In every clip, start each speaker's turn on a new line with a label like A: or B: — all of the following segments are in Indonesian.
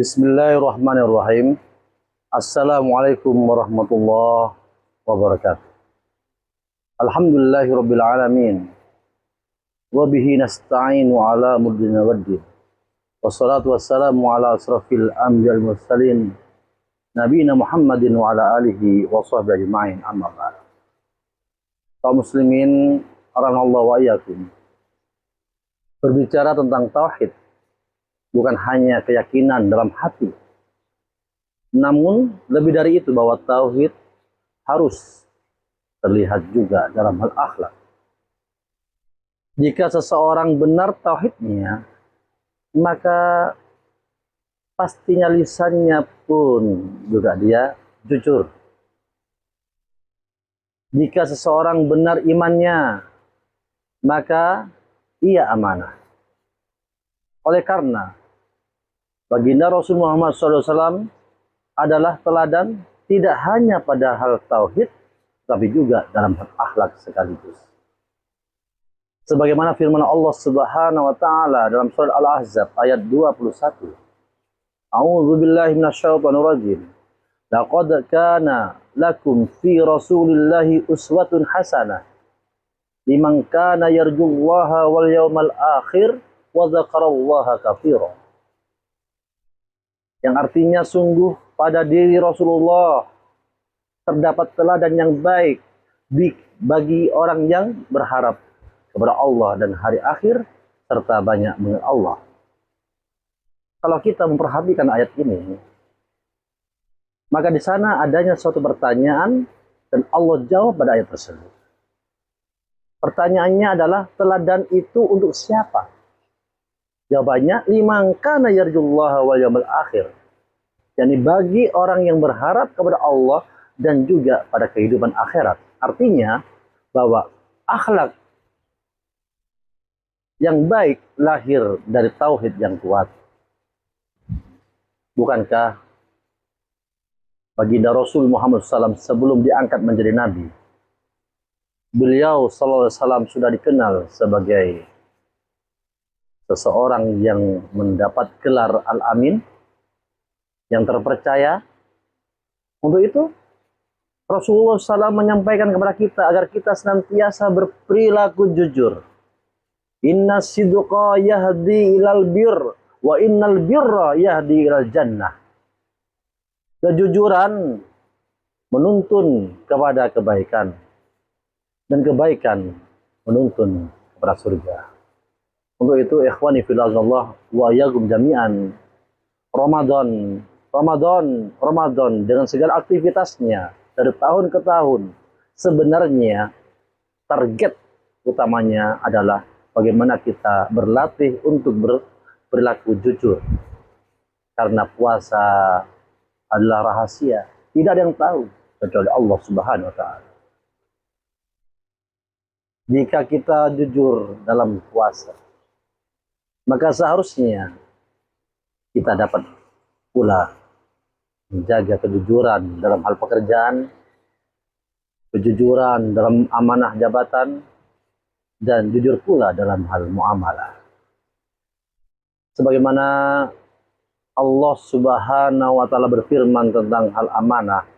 A: Bismillahirrahmanirrahim. Assalamualaikum warahmatullahi wabarakatuh. Alhamdulillahirabbil alamin. Wa bihi nasta'inu ala murdina waddin. Wassalatu wassalamu ala asrafil anbiya'il mursalin nabiyina Muhammadin wa ala alihi wa sahbihi ajma'in, amma ba'd. Kaum muslimin rahimanallahu wa iyyakum. Berbicara tentang tauhid bukan hanya keyakinan dalam hati, namun lebih dari itu, bahwa tauhid harus terlihat juga dalam hal akhlak. Jika seseorang benar tauhidnya, maka pastinya lisannya pun juga dia jujur. Jika seseorang benar imannya, maka ia amanah. Oleh karena baginda Rasul Muhammad SAW adalah teladan tidak hanya pada hal tauhid, tapi juga dalam hal akhlak sekaligus. Sebagaimana firman Allah Subhanahu wa taala dalam surah Al-Ahzab ayat 21. A'udzu billahi minasyaitonir rajim. Laqad kana lakum fi Rasulillahi uswatun hasanah liman kana yarjullaha wal yawmal akhir wa dzakarallaha katsiran. Yang artinya, sungguh pada diri Rasulullah terdapat teladan yang baik bagi orang yang berharap kepada Allah dan hari akhir serta banyak mengingat Allah. Kalau kita memperhatikan ayat ini, maka di sana adanya suatu pertanyaan dan Allah jawab pada ayat tersebut. Pertanyaannya adalah, teladan itu untuk siapa? Jawabannya, liman kana yarjullaha wal yawmal akhir. Yani bagi orang yang berharap kepada Allah dan juga pada kehidupan akhirat. Artinya bahwa akhlak yang baik lahir dari tauhid yang kuat. Bukankah baginda Rasul Muhammad SAW sebelum diangkat menjadi nabi, beliau SAW sudah dikenal sebagai seseorang yang mendapat gelar Al-Amin, yang terpercaya. Untuk itu Rasulullah SAW menyampaikan kepada kita agar kita senantiasa berperilaku jujur. Inna sidqa yahdi ilal bir wa innal birra yahdi ilal jannah. Kejujuran menuntun kepada kebaikan dan kebaikan menuntun kepada surga. Untuk itu, ikhwani fillah wa iyyakum jami'an, Ramadan dengan segala aktivitasnya dari tahun ke tahun, sebenarnya target utamanya adalah bagaimana kita berlatih untuk berperilaku jujur. Karena puasa adalah rahasia, tidak ada yang tahu kecuali Allah Subhanahu wa taala. Jika kita jujur dalam puasa, maka seharusnya kita dapat pula menjaga kejujuran dalam hal pekerjaan, kejujuran dalam amanah jabatan, dan jujur pula dalam hal muamalah. Sebagaimana Allah Subhanahu wa taala berfirman tentang hal amanah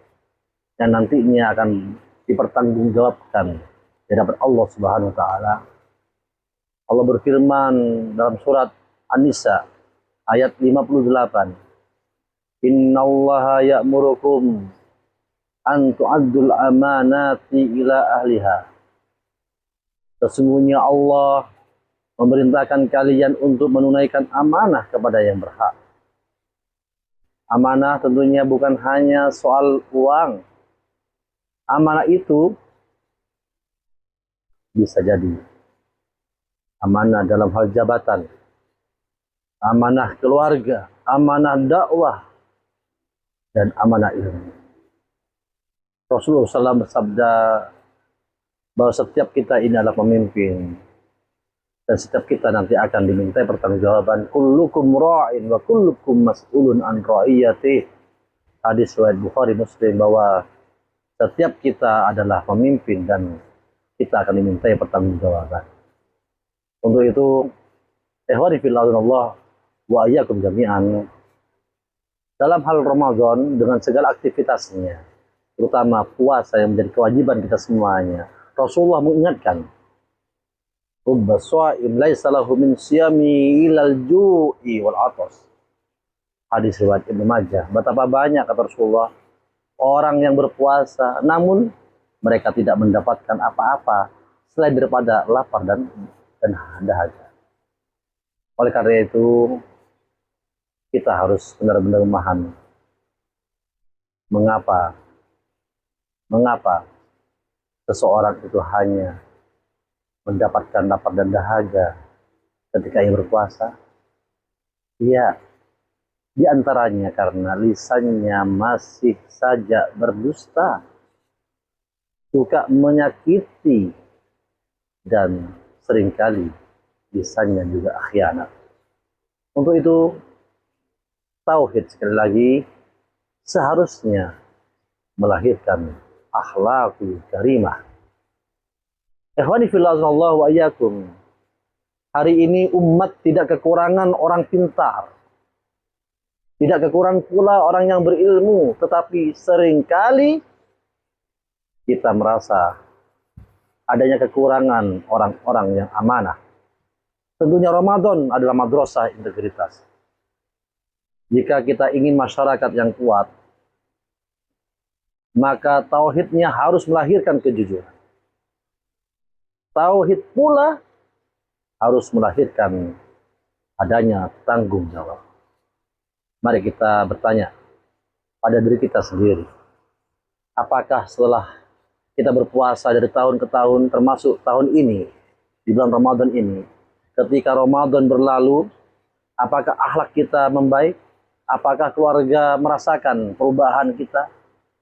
A: yang nantinya akan dipertanggungjawabkan di hadapan Allah Subhanahu wa taala. Allah berfirman dalam surat An-Nisa ayat 58. Innallaha ya'murukum an tu'addul amanati ila ahliha. Sesungguhnya Allah memerintahkan kalian untuk menunaikan amanah kepada yang berhak. Amanah tentunya bukan hanya soal uang. Amanah itu bisa jadi amanah dalam hal jabatan, amanah keluarga, amanah dakwah, dan amanah ilmu. Rasulullah SAW bersabda bahwa setiap kita ini adalah pemimpin, dan setiap kita nanti akan dimintai pertanggungjawaban. Kullukum ra'in wa kullukum mas'ulun an ra'iyati. Hadis riwayat Bukhari Muslim, bahwa setiap kita adalah pemimpin dan kita akan dimintai pertanggungjawaban. Untuk itu, ikhwani fillah wa iyyakum jami'an, dalam hal Ramadan dengan segala aktivitasnya, terutama puasa yang menjadi kewajiban kita semuanya, Rasulullah mengingatkan, rubba sha'im laisa lahu min siyami ilal ju'i wal atas. Hadis riwayat Ibnu Majah. Betapa banyak, kata Rasulullah, orang yang berpuasa namun mereka tidak mendapatkan apa-apa selain daripada lapar dan dahaga. Oleh karena itu, kita harus benar-benar memahami mengapa seseorang itu hanya mendapatkan lapar dan dahaga ketika ia berpuasa. Iya, di antaranya karena lisannya masih saja berdusta, suka menyakiti, dan seringkali lisannya juga khianat. Untuk itu, tauhid sekali lagi seharusnya melahirkan akhlaqul karimah. Ikhwani fillah wa iyyakum. Hari ini umat tidak kekurangan orang pintar. Tidak kekurangan pula orang yang berilmu, tetapi seringkali kita merasa adanya kekurangan orang-orang yang amanah. Tentunya Ramadan adalah madrasah integritas. Jika kita ingin masyarakat yang kuat, maka tauhidnya harus melahirkan kejujuran. Tauhid pula harus melahirkan adanya tanggung jawab. Mari kita bertanya pada diri kita sendiri. Apakah setelah kita berpuasa dari tahun ke tahun, termasuk tahun ini, di bulan Ramadan ini, ketika Ramadan berlalu, apakah akhlak kita membaik? Apakah keluarga merasakan perubahan kita?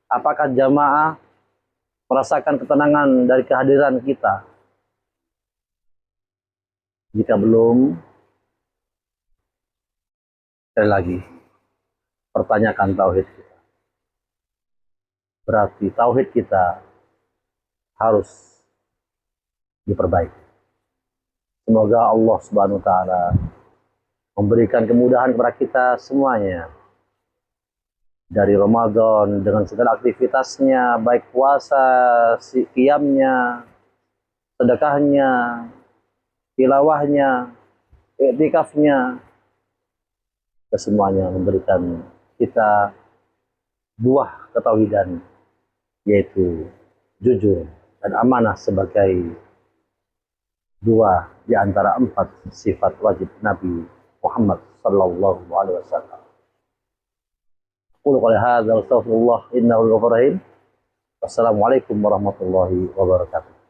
A: Apakah jamaah merasakan ketenangan dari kehadiran kita? Jika belum, sekali lagi, pertanyakan tauhid kita. Berarti tauhid kita harus diperbaiki. Semoga Allah Subhanahu wa taala memberikan kemudahan kepada kita semuanya. Dari Ramadan dengan segala aktivitasnya, baik puasa, qiyamnya, sedekahnya, tilawahnya, i'tikafnya, kesemuanya memberikan kita buah ketauhidan, yaitu jujur dan amanah sebagai dua di antara 4 sifat wajib Nabi Muhammad sallallahu alaihi wasallam. Qul qala hadza wa astaghfirullah innahu ghafurur rahim. Wassalamualaikum warahmatullahi wabarakatuh.